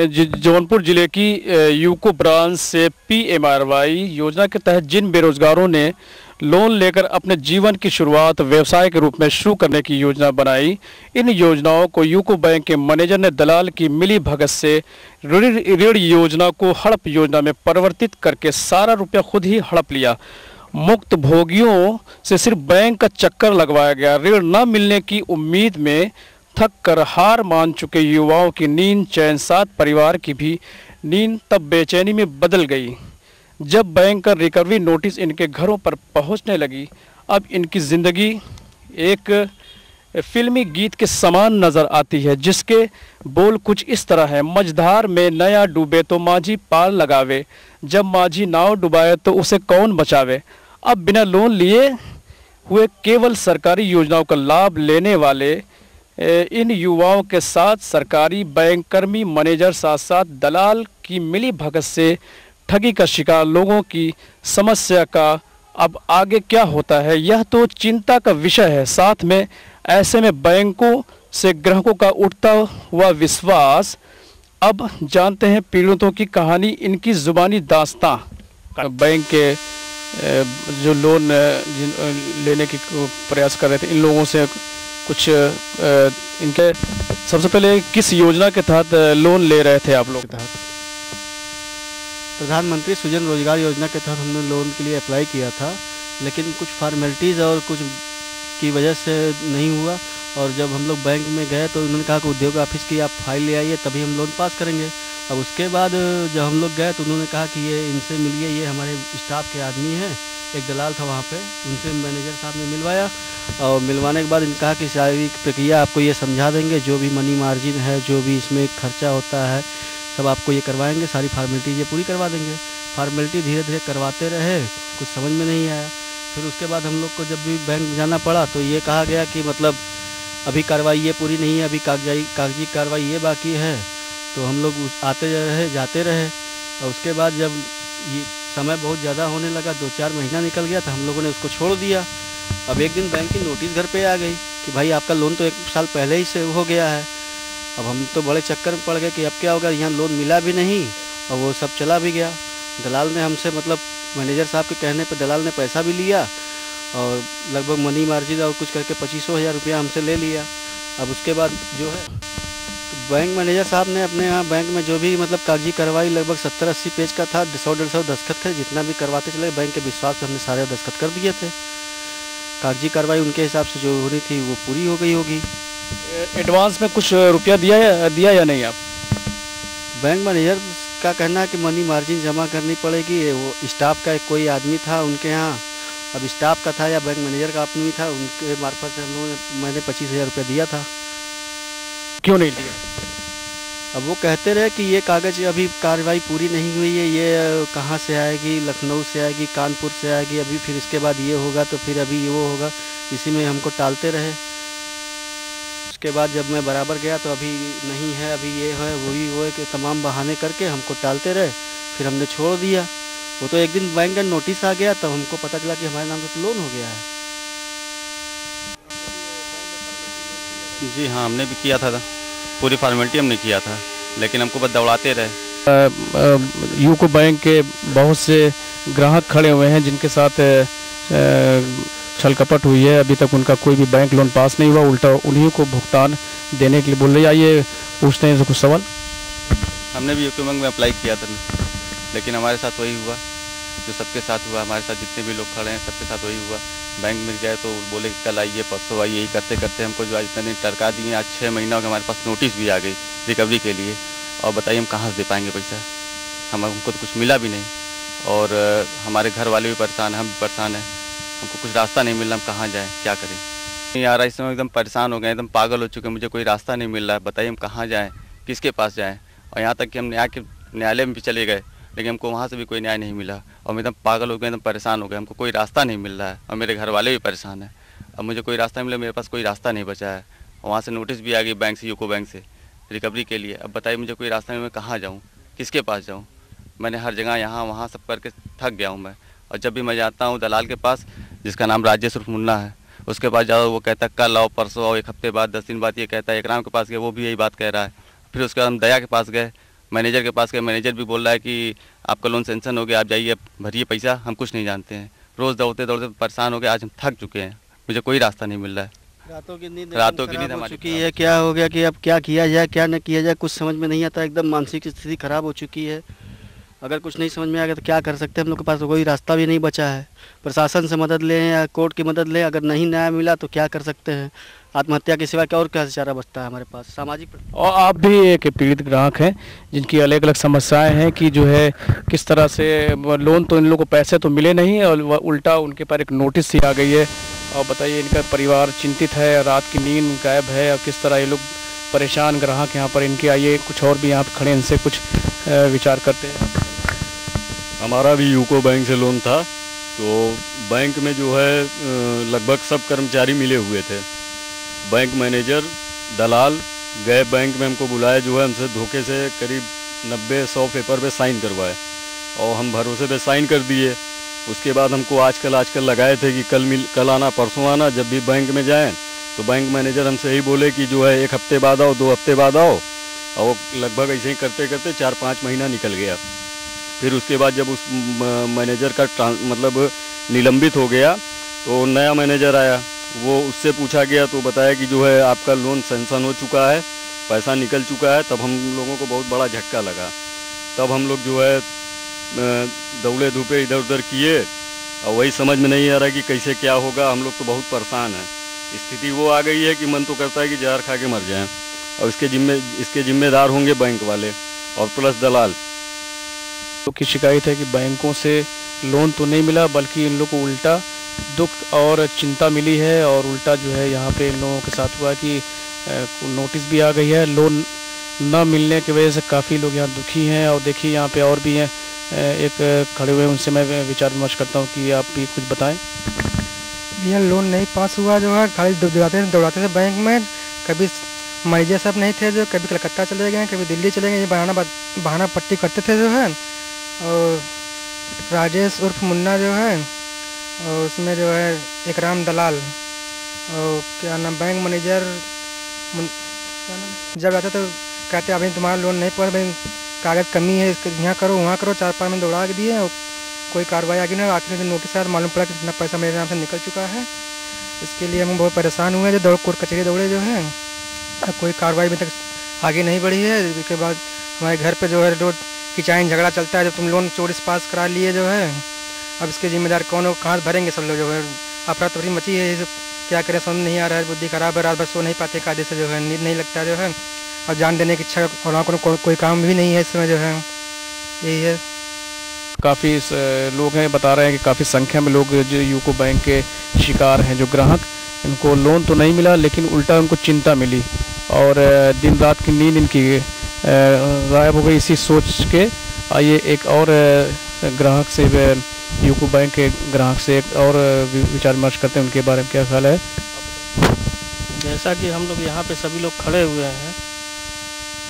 जौनपुर जिले की UCO branch से PMRY योजना के तहत जिन बेरोजगारों ने लोन लेकर अपने जीवन की शुरुआत व्यवसाय के रूप में शुरू करने की योजना बनाई, इन योजनाओं को यूको बैंक के मैनेजर ने दलाल की मिली भगत से ऋण योजना को हड़प योजना में परिवर्तित करके सारा रुपया खुद ही हड़प लिया। मुक्त भोगियों से सिर्फ बैंक का चक्कर लगवाया गया। ऋण न मिलने की उम्मीद में थक कर हार मान चुके युवाओं की नींद चैन, साथ परिवार की भी नींद तब बेचैनी में बदल गई जब बैंक का रिकवरी नोटिस इनके घरों पर पहुंचने लगी। अब इनकी ज़िंदगी एक फिल्मी गीत के समान नज़र आती है, जिसके बोल कुछ इस तरह है। मझधार में नया डूबे तो माझी पार लगावे, जब माझी नाव डुबाए तो उसे कौन बचावे। अब बिना लोन लिए हुए केवल सरकारी योजनाओं का लाभ लेने वाले इन युवाओं के साथ सरकारी बैंक कर्मी, मैनेजर, साथ साथ दलाल की मिली भगत से ठगी का शिकार लोगों की समस्या का अब आगे क्या होता है, यह तो चिंता का विषय है। साथ में ऐसे में बैंकों से ग्राहकों का उठता हुआ विश्वास। अब जानते हैं पीड़ितों की कहानी, इनकी जुबानी दास्तां। बैंक के जो लोन लेने की प्रयास कर रहे थे, इन लोगों से कुछ इनके सबसे पहले किस योजना के तहत लोन ले रहे थे आप लोग? प्रधानमंत्री सृजन रोजगार योजना के तहत हमने लोन के लिए अप्लाई किया था, लेकिन कुछ फॉर्मेलिटीज़ और कुछ की वजह से नहीं हुआ। और जब हम लोग बैंक में गए तो उन्होंने कहा कि उद्योग ऑफिस की आप फाइल ले आइए, तभी हम लोन पास करेंगे। अब उसके बाद जब हम लोग गए तो उन्होंने कहा कि ये इनसे मिलिए, ये हमारे स्टाफ के आदमी हैं। एक दलाल था वहाँ पे, उनसे मैनेजर साहब ने मिलवाया और मिलवाने के बाद इन्होंने कहा कि सारी प्रक्रिया आपको ये समझा देंगे, जो भी मनी मार्जिन है, जो भी इसमें खर्चा होता है, सब आपको ये करवाएंगे, सारी फार्मेलिटी ये पूरी करवा देंगे। फार्मेलिटी धीरे धीरे करवाते रहे, कुछ समझ में नहीं आया। फिर उसके बाद हम लोग को जब भी बैंक जाना पड़ा तो ये कहा गया कि मतलब अभी कार्रवाई ये पूरी नहीं है, अभी कागजी कार्रवाई ये बाकी है। तो हम लोग आते रहे, जाते रहे। और उसके बाद जब ये समय बहुत ज़्यादा होने लगा, 2-4 महीना निकल गया, तो हम लोगों ने उसको छोड़ दिया। अब एक दिन बैंक की नोटिस घर पे आ गई कि भाई आपका लोन तो 1 साल पहले ही से हो गया है। अब हम तो बड़े चक्कर में पड़ गए कि अब क्या होगा, यहाँ लोन मिला भी नहीं और वो सब चला भी गया। दलाल ने हमसे मतलब मैनेजर साहब के कहने पर दलाल ने पैसा भी लिया और लगभग मनी मार्जिन और कुछ करके 2500 रुपया हमसे ले लिया। अब उसके बाद जो है तो बैंक मैनेजर साहब ने अपने यहाँ बैंक में जो भी मतलब कागजी कार्रवाई लगभग 70-80 पेज का था, 100-150 दस्तखत थे, जितना भी करवाते चले बैंक के विश्वास से हमने सारे दस्तखत कर दिए थे। कागजी कार्रवाई उनके हिसाब से जो होनी थी वो पूरी हो गई होगी। एडवांस में कुछ रुपया दिया या नहीं आप? बैंक मैनेजर का कहना है कि मनी मार्जिन जमा करनी पड़ेगी। वो स्टाफ का कोई आदमी था उनके यहाँ, अब स्टाफ का था या बैंक मैनेजर का आदमी था, उनके मार्फत से मैंने 25,000 रुपया दिया था। क्यों नहीं दिया? अब वो कहते रहे कि ये कागज़ अभी कार्रवाई पूरी नहीं हुई है, ये कहाँ से आएगी, लखनऊ से आएगी, कानपुर से आएगी, अभी फिर इसके बाद ये होगा तो फिर अभी वो होगा, इसी में हमको टालते रहे। उसके बाद जब मैं बराबर गया तो अभी नहीं है, अभी ये है वही वो है कि तमाम बहाने करके हमको टालते रहे। फिर हमने छोड़ दिया। वो तो एक दिन बैंक का नोटिस आ गया तब हमको पता चला कि हमारे नाम से तो लोन हो गया है। जी हाँ, हमने भी किया था, पूरी फॉर्मेलिटी हमने किया था, लेकिन हमको बस दौड़ाते रहे। यूको बैंक के बहुत से ग्राहक खड़े हुए हैं जिनके साथ छल कपट हुई है। अभी तक उनका कोई भी बैंक लोन पास नहीं हुआ, उल्टा उन्हीं को भुगतान देने के लिए बोल रही है। आइए पूछते हैं इनसे कुछ सवाल। हमने भी यूको बैंक में अप्लाई किया था, लेकिन हमारे साथ वही हुआ जो सबके साथ हुआ। हमारे साथ जितने भी लोग खड़े हैं सबके साथ वही हुआ। बैंक में गए तो बोले कल आइए, परसों आइए, यही करते करते हमको जो आज इतने दिन टरका दिए। आज 6 महीना हो गया, हमारे पास नोटिस भी आ गई रिकवरी के लिए। और बताइए हम कहाँ से दे पाएंगे पैसा? हमको तो कुछ मिला भी नहीं और हमारे घर वाले भी परेशान हैं, हम भी परेशान हैं। हमको कुछ रास्ता नहीं मिल रहा, हम कहाँ जाएँ, क्या करें? नहीं आ रहा, इस समय एकदम परेशान हो गए, एकदम पागल हो चुके हैं। मुझे कोई रास्ता नहीं मिल रहा है, बताइए हम कहाँ जाएँ, किसके पास जाएँ? और यहाँ तक कि हम न्यायालय में भी चले गए, लेकिन हमको वहाँ से भी कोई न्याय नहीं मिला और हम एकदम पागल हो गए, एकदम परेशान हो गए। हमको कोई रास्ता नहीं मिल रहा है और मेरे घर वाले भी परेशान हैं। अब मुझे कोई रास्ता मिला, मेरे पास कोई रास्ता नहीं बचा है। वहाँ से नोटिस भी आ गई बैंक से, यूको बैंक से रिकवरी के लिए। अब बताइए मुझे कोई रास्ता नहीं, मैं कहाँ जाऊँ, किसके पास जाऊँ? मैंने हर जगह यहाँ वहाँ सब करके थक गया हूँ मैं। और जब भी मैं जाता हूँ दलाल के पास, जिसका नाम राजेश उर्फ मुन्ना है, उसके पास जाओ, वो कहता है कल आओ, परसों आओ, 1 हफ्ते बाद, 10 दिन बाद ये कहता है। एकराम के पास गए, वो भी यही बात कह रहा है। फिर उसके बाद हम दया के पास गए, मैनेजर के पास गए, मैनेजर भी बोल रहा है कि आपका लोन सेंक्शन हो गया, आप जाइए भरिए पैसा, हम कुछ नहीं जानते हैं। रोज़ दौड़ते दौड़ते परेशान हो गए, आज हम थक चुके हैं, मुझे कोई रास्ता नहीं मिल रहा है। रातों की नींद हमारी हो चुकी है। क्या हो गया कि अब क्या किया जाए क्या न किया जाए, कुछ समझ में नहीं आता। एकदम मानसिक स्थिति खराब हो चुकी है। अगर कुछ नहीं समझ में आएगा तो क्या कर सकते हैं, हम लोग के पास तो कोई रास्ता भी नहीं बचा है। प्रशासन से मदद लें या कोर्ट की मदद लें, अगर नहीं न्याय मिला तो क्या कर सकते हैं। आत्महत्या के सिवा क्या और क्या चारा बचता है हमारे पास। सामाजिक और आप भी एक पीड़ित ग्राहक हैं जिनकी अलग अलग समस्याएं हैं कि जो है किस तरह से लोन तो इन लोगों को पैसे तो मिले नहीं और उल्टा उनके पर एक नोटिस सी आ गई है। और बताइए, इनका परिवार चिंतित है, रात की नींद गायब है और किस तरह ये लोग परेशान ग्राहक यहाँ पर इनके। आइए कुछ और भी यहाँ पर खड़े इनसे कुछ विचार करते हैं। हमारा भी यूको बैंक से लोन था, तो बैंक में जो है लगभग सब कर्मचारी मिले हुए थे। बैंक मैनेजर, दलाल गए बैंक में, हमको बुलाया, जो है हमसे धोखे से करीब 90-100 पेपर पे साइन करवाए और हम भरोसे पे साइन कर दिए। उसके बाद हमको आजकल लगाए थे कि कल आना परसों आना, जब भी बैंक में जाएं तो बैंक मैनेजर हमसे यही बोले कि जो है 1 हफ्ते बाद आओ, 2 हफ्ते बाद आओ। और वो लगभग ऐसे ही करते करते 4-5 महीना निकल गया। फिर उसके बाद जब उस मैनेजर का मतलब निलंबित हो गया तो नया मैनेजर आया, वो उससे पूछा गया तो बताया कि जो है आपका लोन सेंक्शन हो चुका है, पैसा निकल चुका है। तब हम लोगों को बहुत बड़ा झटका लगा। तब हम लोग जो है दौड़े धूपे इधर उधर किए और वही समझ में नहीं आ रहा कि कैसे क्या होगा। हम लोग तो बहुत परेशान हैं। स्थिति वो आ गई है कि मन तो करता है कि जहर खा के मर जाएं। और इसके जिम्मेदार होंगे बैंक वाले और प्लस दलाल। लोग की शिकायत है कि बैंकों से लोन तो नहीं मिला, बल्कि इन लोगों को उल्टा दुख और चिंता मिली है। और उल्टा जो है यहाँ पे इन लोगों के साथ हुआ कि नोटिस भी आ गई है। लोन न मिलने की वजह से काफ़ी लोग यहाँ दुखी हैं। और देखिए यहाँ पे और भी हैं, एक खड़े हुए, उनसे मैं विचार विमर्श करता हूँ कि आप भी कुछ बताएं। भैया लोन नहीं पास हुआ, जो है खाली दौड़ाते थे बैंक में। कभी मैनेजर सब नहीं थे, जो कभी कलकत्ता चले गए, कभी दिल्ली चले गए, ये बहाना पट्टी करते थे जो है। और राजेश उर्फ मुन्ना जो है, और उसमें जो है इकराम दलाल, और क्या नाम बैंक मैनेजर जब आते तो कहते अभी तुम्हारा लोन नहीं पास, भाई कागज़ कमी है, यहाँ करो वहाँ करो, 4-5 में दौड़ा के दिए और कोई कार्रवाई आगे नहीं। आखिर में नोटिस आया, मालूम पड़ा कि इतना पैसा मेरे नाम से निकल चुका है। इसके लिए हम बहुत परेशान हुए, जो कोर्ट कचहरी दौड़े जो है, अब कोई कार्रवाई अभी तक आगे नहीं बढ़ी है। इसके बाद हमारे घर पे जो है रोज खिंचाई झगड़ा चलता है। जब तुम लोन 24 पास करा लिए जो है, अब इसके जिम्मेदार कौन हो, कहाँ भरेंगे सब लोग। जो है अफरा तफरी मची है, ये सब क्या करें समझ नहीं आ रहा है। बुद्धि खराब है, रात भर सो नहीं पाते कायदे से, जो है नींद नहीं लगता जो है। और जान देने की इच्छा और वहाँ कोई काम भी नहीं है इस समय, जो है यही है। काफ़ी लोग हैं, बता रहे हैं कि काफ़ी संख्या में लोग जो यूको बैंक के शिकार हैं, जो ग्राहक, इनको लोन तो नहीं मिला लेकिन उल्टा उनको चिंता मिली और दिन रात की नींद इनकी गायब हो गई। इसी सोच के आइए एक और ग्राहक से, यूको बैंक के ग्राहक से एक और विचार विमर्श करते हैं, उनके बारे में क्या ख्याल है। जैसा कि हम लोग यहाँ पे सभी लोग खड़े हुए हैं,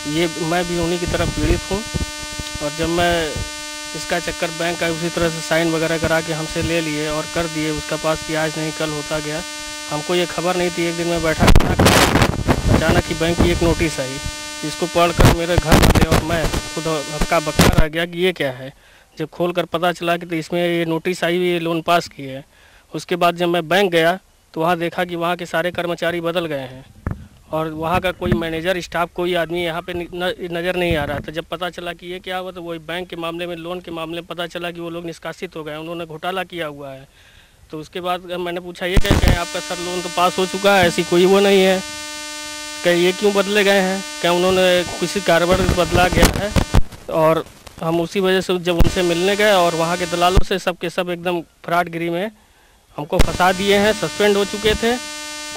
ये मैं भी उन्हीं की तरह पीड़ित हूँ। और जब मैं इसका चक्कर बैंक का उसी तरह से साइन वगैरह करा के हमसे ले लिए और कर दिए, उसका पास कि आज नहीं कल होता गया। हमको ये खबर नहीं थी। एक दिन मैं बैठा अचानक ही बैंक की एक नोटिस आई, जिसको पढ़कर मेरे घर वाले और मैं खुद हक्का बक्का रह गया कि ये क्या है। जब खोल कर पता चला कि तो इसमें ये नोटिस आई हुई, ये लोन पास की है। उसके बाद जब मैं बैंक गया तो वहाँ देखा कि वहाँ के सारे कर्मचारी बदल गए हैं और वहाँ का कोई मैनेजर स्टाफ कोई आदमी यहाँ पे नज़र नहीं आ रहा था। जब पता चला कि ये क्या हुआ तो वही बैंक के मामले में, लोन के मामले में पता चला कि वो लोग निष्कासित हो गए, उन्होंने घोटाला किया हुआ है। तो उसके बाद मैंने पूछा ये क्या कहें, आपका सर लोन तो पास हो चुका है, ऐसी कोई वो नहीं है, क्या ये क्यों बदले गए हैं, क्या उन्होंने किसी कारोबार बदला गया है। और हम उसी वजह से जब उनसे मिलने गए और वहाँ के दलालों से सब के सब एकदम फ्रॉडगिरी में हमको फंसा दिए हैं, सस्पेंड हो चुके थे।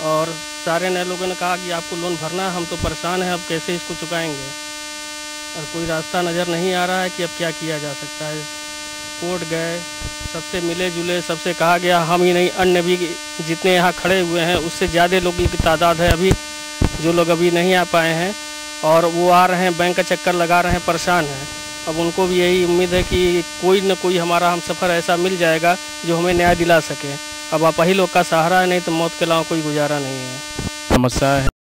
और सारे नए लोगों ने कहा कि आपको लोन भरना है, हम तो परेशान हैं, अब कैसे इसको चुकाएंगे। और कोई रास्ता नज़र नहीं आ रहा है कि अब क्या किया जा सकता है। कोर्ट गए, सबसे मिले जुले, सबसे कहा गया, हम ही नहीं अन्य भी जितने यहाँ खड़े हुए हैं उससे ज़्यादा लोगों की तादाद है अभी जो लोग अभी नहीं आ पाए हैं। और वो आ रहे हैं, बैंक का चक्कर लगा रहे हैं, परेशान हैं। अब उनको भी यही उम्मीद है कि कोई न कोई हमारा हम सफ़र ऐसा मिल जाएगा जो हमें न्याय दिला सके। अब आप ही लोग का सहारा है, नहीं तो मौत के अलावा कोई गुजारा नहीं है। समस्या है।